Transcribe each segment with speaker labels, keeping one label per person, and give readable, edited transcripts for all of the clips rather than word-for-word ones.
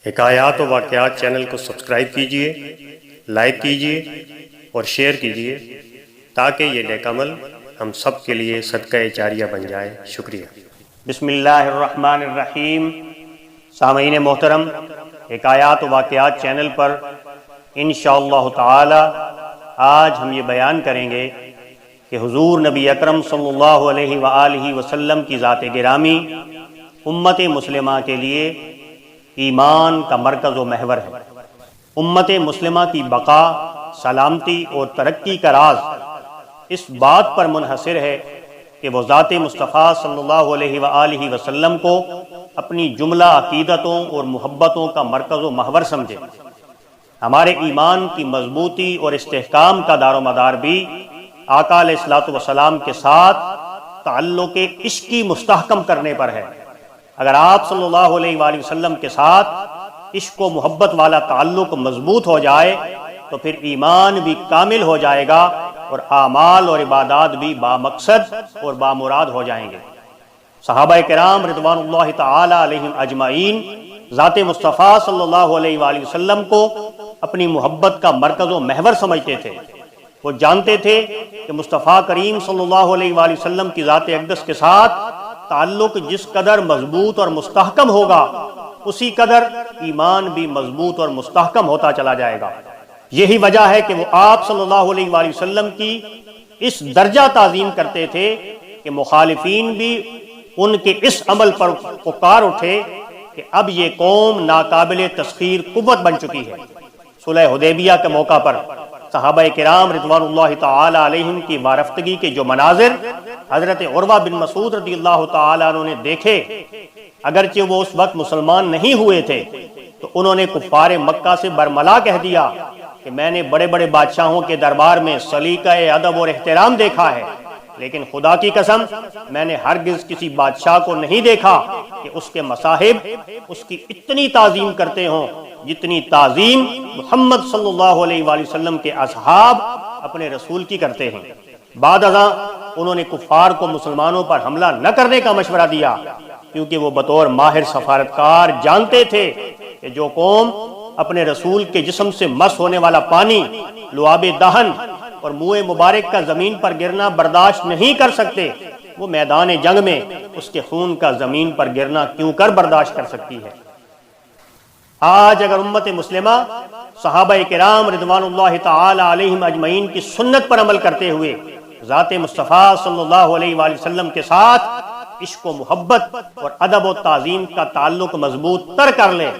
Speaker 1: حکایات و واقعات چینل کو سبسکرائب کیجیے، لائک کیجیے اور شیئر کیجیے تاکہ یہ نیک عمل ہم سب کے لیے صدقہ جاریہ بن جائے۔ شکریہ۔
Speaker 2: بسم اللہ الرحمن الرحیم۔ سامعین محترم، حکایات و واقعات چینل پر انشاءاللہ تعالی آج ہم یہ بیان کریں گے کہ حضور نبی اکرم صلی اللہ علیہ وآلہ وسلم کی ذات گرامی امت مسلمہ کے لیے ایمان کا مرکز و محور ہے۔ امت مسلمہ کی بقا، سلامتی اور ترقی کا راز اس بات پر منحصر ہے کہ وہ ذات مصطفیٰ صلی اللہ علیہ وآلہ وسلم کو اپنی جملہ عقیدتوں اور محبتوں کا مرکز و محور سمجھے۔ ہمارے ایمان کی مضبوطی اور استحکام کا دار و مدار بھی آقا علیہ الصلوۃ والسلام کے ساتھ تعلق عشقی مستحکم کرنے پر ہے۔ اگر آپ صلی اللہ علیہ وآلہ وسلم کے ساتھ عشق و محبت والا تعلق مضبوط ہو جائے تو پھر ایمان بھی کامل ہو جائے گا اور اعمال اور عبادات بھی بامقصد اور بامراد ہو جائیں گے۔ صحابہ کرام رضوان اللہ تعالی علیہم اجمعین ذات مصطفیٰ صلی اللہ علیہ وآلہ وسلم کو اپنی محبت کا مرکز و محور سمجھتے تھے۔ وہ جانتے تھے کہ مصطفیٰ کریم صلی اللہ علیہ وآلہ وسلم کی ذات اقدس کے ساتھ تعلق جس قدر مضبوط اور مستحکم ہوگا اسی قدر ایمان بھی مضبوط اور مستحکم ہوتا چلا جائے گا۔ یہی وجہ ہے کہ وہ آپ صلی اللہ علیہ وآلہ وسلم کی اس درجہ تعظیم کرتے تھے کہ مخالفین بھی ان کے اس عمل پر پکار اٹھے کہ اب یہ قوم ناقابل تسخیر قوت بن چکی ہے۔ صلح حدیبیہ کے موقع پر صحابہ کرام رضوان اللہ تعالی علیہم کی وارفتگی کے جو مناظر حضرت عروہ بن مسعود رضی اللہ تعالی عنہ نے دیکھے، اگرچہ وہ اس وقت مسلمان نہیں ہوئے تھے، تو انہوں نے کفار مکہ سے برملا کہہ دیا کہ میں نے بڑے بڑے بادشاہوں کے دربار میں سلیقہ ادب اور احترام دیکھا ہے، لیکن خدا کی قسم میں نے ہرگز کسی بادشاہ کو نہیں دیکھا کہ اس کے مصاحب اس کی اتنی تعظیم کرتے ہوں جتنی تعظیم محمد صلی اللہ علیہ وآلہ وسلم کے اصحاب اپنے رسول کی کرتے ہیں۔ بعد ازاں انہوں نے کفار کو مسلمانوں پر حملہ نہ کرنے کا مشورہ دیا، کیونکہ وہ بطور ماہر سفارتکار جانتے تھے کہ جو قوم اپنے رسول کے جسم سے مس ہونے والا پانی، لعاب دہن اور منہ مبارک کا زمین پر گرنا برداشت نہیں کر سکتے، وہ میدان جنگ میں اس کے خون کا زمین پر گرنا کیوں کر برداشت کر سکتی ہے۔ آج اگر امت مسلمہ صحابہ کرام رضوان اللہ تعالی علیہم اجمعین کی سنت پر عمل کرتے ہوئے ذات مصطفیٰ صلی اللہ علیہ وآلہ وسلم کے ساتھ عشق و محبت اور ادب و تعظیم کا تعلق مضبوط تر کر لیں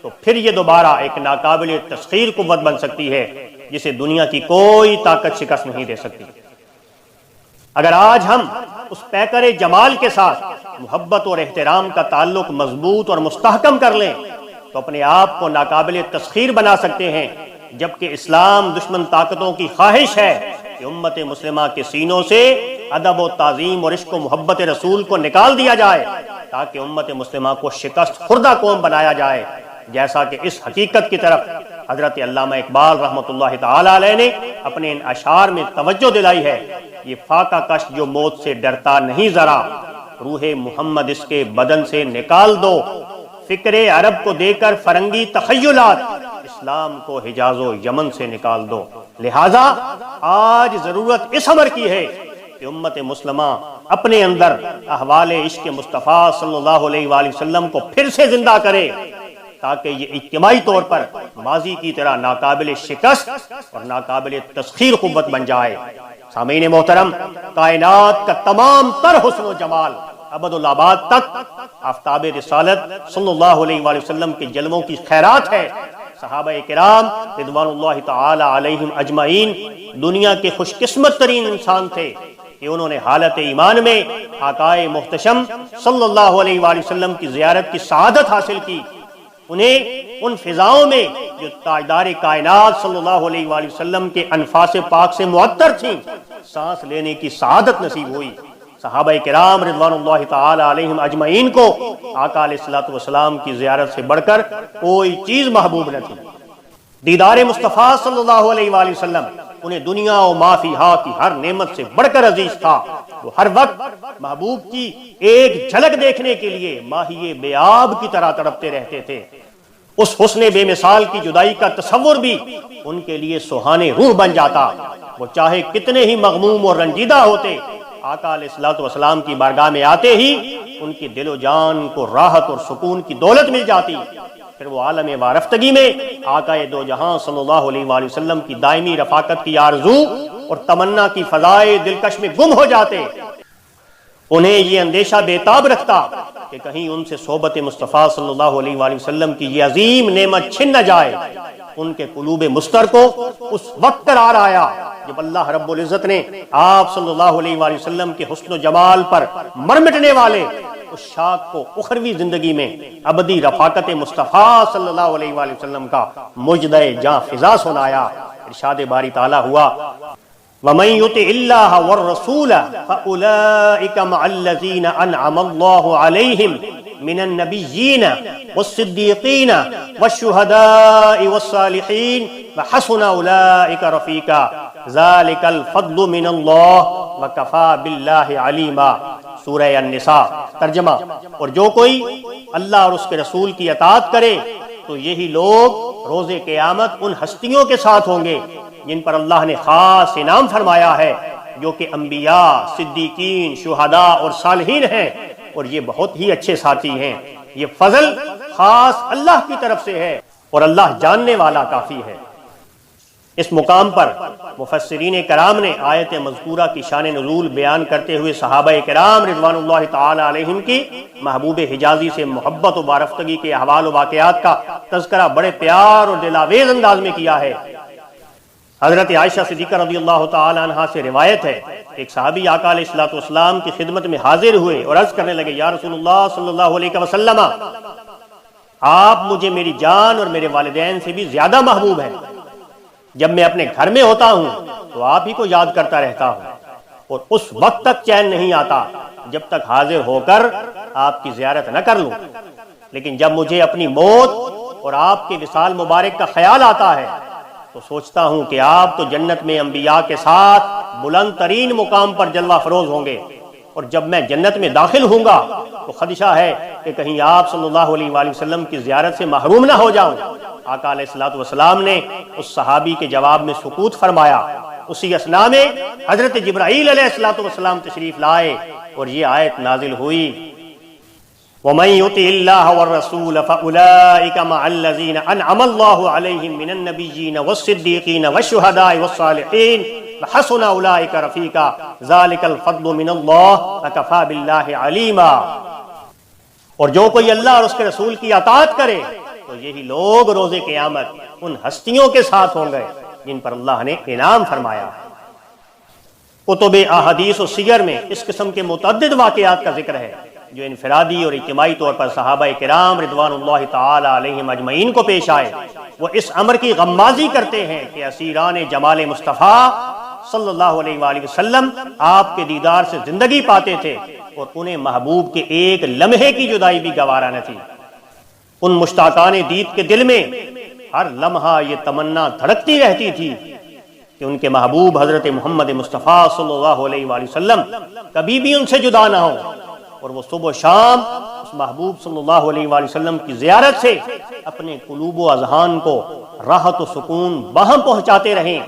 Speaker 2: تو پھر یہ دوبارہ ایک ناقابل تسخیر قوت بن سکتی ہے جسے دنیا کی کوئی طاقت شکست نہیں دے سکتی۔ اگر آج ہم اس پیکر جمال کے ساتھ محبت اور احترام کا تعلق مضبوط اور مستحکم کر لیں تو اپنے آپ کو ناقابل تسخیر بنا سکتے ہیں، جبکہ اسلام دشمن طاقتوں کی خواہش ہے کہ امت مسلمہ کے سینوں سے ادب و تعظیم اور عشق و محبت رسول کو نکال دیا جائے تاکہ امت مسلمہ کو شکست خوردہ قوم بنایا جائے، جیسا کہ اس حقیقت کی طرف حضرت علامہ اقبال رحمۃ اللہ تعالی علیہ نے اپنے ان اشعار میں توجہ دلائی ہے۔ یہ فاقہ کش جو موت سے ڈرتا نہیں ذرا، روح محمد اس کے بدن سے نکال دو، فکر عرب کو دے کر فرنگی تخیلات، اسلام کو حجاز و یمن سے نکال دو۔ لہٰذا آج ضرورت اس امر کی ہے کہ امت مسلمہ اپنے اندر احوال عشق مصطفیٰ صلی اللہ علیہ وآلہ وسلم کو پھر سے زندہ کرے تاکہ یہ اجتماعی طور پر ماضی کی طرح ناقابل شکست اور ناقابل تسخیر قوت بن جائے۔ سامعین محترم، کائنات کا تمام تر حسن و جمال ابد الآباد تک آفتاب رسالت صلی اللہ علیہ وآلہ وسلم کے جلووں کی خیرات ہے۔ صحابہ کرام رضوان اللہ تعالی علیہم اجمعین دنیا کے خوش قسمت ترین انسان تھے کہ انہوں نے حالت ایمان میں آقائے محتشم صلی اللہ علیہ وآلہ وسلم کی زیارت کی سعادت حاصل کی۔ انہیں ان فضاؤں میں جو تاجدار کائنات صلی اللہ علیہ وآلہ وسلم کے انفاس پاک سے معطر تھیں سانس لینے کی سعادت نصیب ہوئی۔ صحابہ کرام رضوان اللہ تعالی علیہم اجمعین کو آقا علیہ الصلوۃ والسلام کی زیارت سے بڑھ کر کوئی چیز محبوب نہ تھی۔ دیدار مصطفیٰ صلی اللہ علیہ وآلہ وسلم انہیں دنیا و ما فیہا کی ہر نعمت سے بڑھ کر عزیز تھا۔ وہ ہر وقت محبوب کی ایک جھلک دیکھنے کے لیے ماہی بیاب کی طرح تڑپتے رہتے تھے۔ اس حسن بے مثال کی جدائی کا تصور بھی ان کے لیے سہانے روح بن جاتا، وہ چاہے کتنے ہی مغموم اور رنجیدہ ہوتے، آقا علیہ الصلوۃ والسلام کی بارگاہ میں آتے ہی ان کی دل و جان کو راحت اور سکون کی دولت مل جاتی، پھر وہ عالم وارفتگی میں آقا دو جہاں صلی اللہ علیہ وآلہ وسلم کی دائمی رفاقت کی آرزو اور تمنا کی فضائے دلکش میں گم ہو جاتے۔ انہیں یہ اندیشہ بےتاب رکھتا کہ کہیں ان سے صحبت مصطفیٰ صلی اللہ علیہ وآلہ وسلم کی یہ عظیم نعمت چھن نہ جائے۔ ان کے قلوب مستر کو اس وقت قرار آیا جب اللہ رب العزت نے آپ صلی اللہ علیہ وآلہ وسلم کے حسن و جمال پر مر مٹنے والے اس شاخ کو اخروی زندگی میں ابدی رفاقت مصطفیٰ صلی اللہ علیہ وآلہ وسلم کا مجدہ جاں فضا سنایا۔ ارشاد باری تعالیٰ ہوا وَمَن يُطِعِ اللَّهَ وَالرَّسُولَ فَأُولَٰئِكَ مَعَ الَّذِينَ أَنْعَمَ اللَّهُ عَلَيْهِمْ مِنَ النَّبِيِّينَ وَالصِّدِّيقِينَ وَالشُّهَدَاءِ وَالصَّالِحِينَ وَحَسُنَ أُولَٰئِكَ رَفِيقًا ذَلِكَ الْفَضْلُ مِنَ اللَّهِ وَكَفَىٰ بِاللَّهِ عَلِيمًا۔ سورہ النساء۔ ترجمہ، اور جو کوئی اللہ اور اس کے رسول کی اطاعت کرے تو یہی لوگ روز قیامت ان ہستیوں کے ساتھ ہوں گے جن پر اللہ نے خاص انعام فرمایا ہے، جو کہ انبیاء، صدیقین، شہداء اور صالحین ہیں، اور یہ بہت ہی اچھے ساتھی ہیں۔ یہ فضل خاص اللہ کی طرف سے ہے اور اللہ جاننے والا کافی ہے۔ اس مقام پر مفسرین کرام نے آیت مذکورہ کی شان نزول بیان کرتے ہوئے صحابہ کرام رضوان اللہ تعالی علیہم کی محبوب حجازی سے محبت و وارفتگی کے احوال و واقعات کا تذکرہ بڑے پیار اور دلاویز انداز میں کیا ہے۔ حضرت عائشہ صدیقہ رضی اللہ تعالی عنہا سے روایت ہے، ایک صحابی آقا علیہ الصلوۃ والسلام کی خدمت میں حاضر ہوئے اور عرض کرنے لگے، یا رسول اللہ صلی اللہ علیہ وسلم، آپ مجھے میری جان اور میرے والدین سے بھی زیادہ محبوب ہیں۔ جب میں اپنے گھر میں ہوتا ہوں تو آپ ہی کو یاد کرتا رہتا ہوں، اور اس وقت تک چین نہیں آتا جب تک حاضر ہو کر آپ کی زیارت نہ کر لوں، لیکن جب مجھے اپنی موت اور آپ کے وصال مبارک کا خیال آتا ہے تو سوچتا ہوں کہ آپ تو جنت میں انبیاء کے ساتھ بلند ترین مقام پر جلوہ فروز ہوں گے، اور جب میں جنت میں داخل ہوں گا تو خدشہ ہے کہ کہیں آپ صلی اللہ علیہ وآلہ وسلم کی زیارت سے محروم نہ ہو جاؤں۔ آقا علیہ الصلوۃ والسلام نے اس صحابی کے جواب میں سکوت فرمایا۔ اسی اثناء میں حضرت جبرائیل علیہ الصلوۃ والسلام تشریف لائے اور یہ آیت نازل ہوئی وَمَن يُطِعِ اللَّهَ وَالرَّسُولَ فَأُولَٰئِكَ مَعَ الَّذِينَ أَنْعَمَ اللَّهُ عَلَيْهِم مِّنَ النَّبِيِّينَ وَالصِّدِّيقِينَ وَالشُّهَدَاءِ وَالصَّالِحِينَ وَحَسُنَ أُولَٰئِكَ رَفِيقًا ذَلِكَ الْفَضْلُ مِنَ اللَّهِ وَكَفَىٰ بِاللَّهِ عَلِيمًا۔ اور جو کوئی اللہ اور اس کے رسول کی اطاعت کرے تو یہی لوگ روز قیامت ان ہستیوں کے ساتھ ہوں گے جن پر اللہ نے انعام فرمایا۔ کتب احادیث و سیر میں اس قسم کے متعدد واقعات کا ذکر ہے جو انفرادی اور اجتماعی طور پر صحابہ کرام رضوان اللہ تعالی علیہم اجمعین کو پیش آئے۔ وہ اس امر کی غمازی کرتے ہیں کہ اسیران جمال مصطفیٰ صلی اللہ علیہ وآلہ وسلم آپ کے دیدار سے زندگی پاتے تھے اور انہیں محبوب کے ایک لمحے کی جدائی بھی گوارا نہ تھی۔ ان مشتاقان دید کے دل میں ہر لمحہ یہ تمنا دھڑکتی رہتی تھی کہ ان کے محبوب حضرت محمد مصطفیٰ صلی اللہ علیہ وآلہ وسلم کبھی بھی ان سے جدا نہ ہوں، اور وہ صبح و شام اس محبوب صلی اللہ علیہ وآلہ وسلم کی زیارت سے اپنے قلوب و اذہان کو راحت و سکون باہم پہنچاتے رہیں۔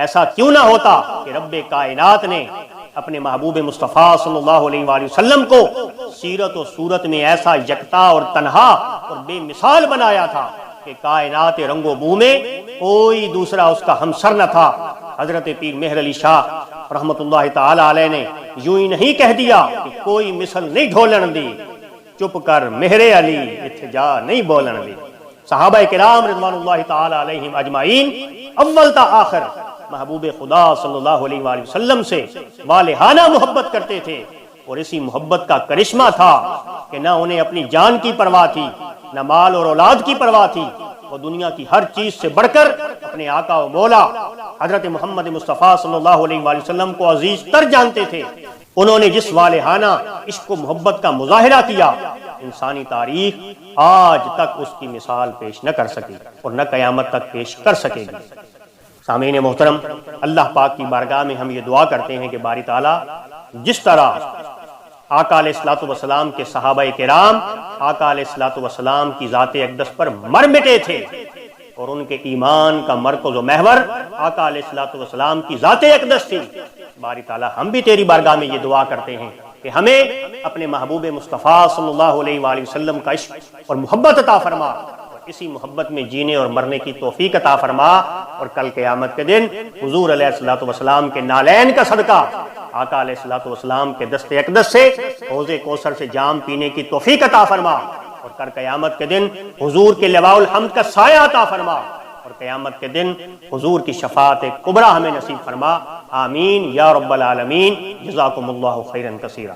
Speaker 2: ایسا کیوں نہ ہوتا کہ رب کائنات نے اپنے محبوب مصطفیٰ صلی اللہ علیہ وآلہ وسلم کو سیرت و صورت میں ایسا یکتا اور تنہا اور بے مثال بنایا تھا کہ کائنات رنگ و بو میں کوئی دوسرا اس کا ہمسر نہ تھا۔ حضرت پیر مہر علی شاہ رحمت اللہ تعالی علیہ نے یوں ہی نہیں کہہ دیا کہ کوئی مثل نہیں ڈھولن دی، چپ کر مہر علی اتجا نہیں بولن دی۔ صحابہ کرام رضوان اللہ تعالی علیہم اجمعین اول تا آخر محبوب خدا صلی اللہ علیہ وآلہ وسلم سے والہانہ محبت کرتے تھے، اور اسی محبت کا کرشمہ تھا کہ نہ انہیں اپنی جان کی پرواہ تھی، نہ مال اور اولاد کی پرواہ تھی، وہ دنیا کی ہر چیز سے بڑھ کر اپنے آقا و مولا حضرت محمد مصطفیٰ صلی اللہ علیہ وآلہ وسلم کو عزیز تر جانتے تھے۔ انہوں نے جس والہانہ عشق و محبت کا مظاہرہ کیا، انسانی تاریخ آج تک اس کی مثال پیش نہ کر سکی اور نہ قیامت تک پیش کر سکے گی۔ سامعین محترم، اللہ پاک کی بارگاہ میں ہم یہ دعا کرتے ہیں کہ باری تعالیٰ جس طرح آقا علیہ الصلوۃ والسلام کے صحابہ کرام آقا علیہ الصلوۃ والسلام کی ذات اقدس پر مر مٹے تھے، اور ان کے ایمان کا مرکز و محور آقا علیہ الصلوۃ والسلام کی ذات اقدس تھی۔ باری تعالیٰ ہم بھی تیری بارگاہ میں یہ دعا کرتے ہیں کہ ہمیں اپنے محبوب مصطفیٰ صلی اللہ علیہ وآلہ وسلم کا عشق اور محبت عطا فرما، اور اسی محبت میں جینے اور مرنے کی توفیق عطا فرما، اور کل قیامت کے دن حضور علیہ الصلوۃ والسلام کے نالین کا صدقہ آقا علیہ الصلوۃ والسلام کے دست اقدس سے حوض کوثر سے جام پینے کی توفیق عطا فرما، اور کل قیامت کے دن حضور کے لواء الحمد کا سایہ عطا فرما، اور قیامت کے دن حضور کی شفاعت کبریٰ ہمیں نصیب فرما۔ آمین یا رب العالمین۔ جزاکم اللہ خیرا کثیرا۔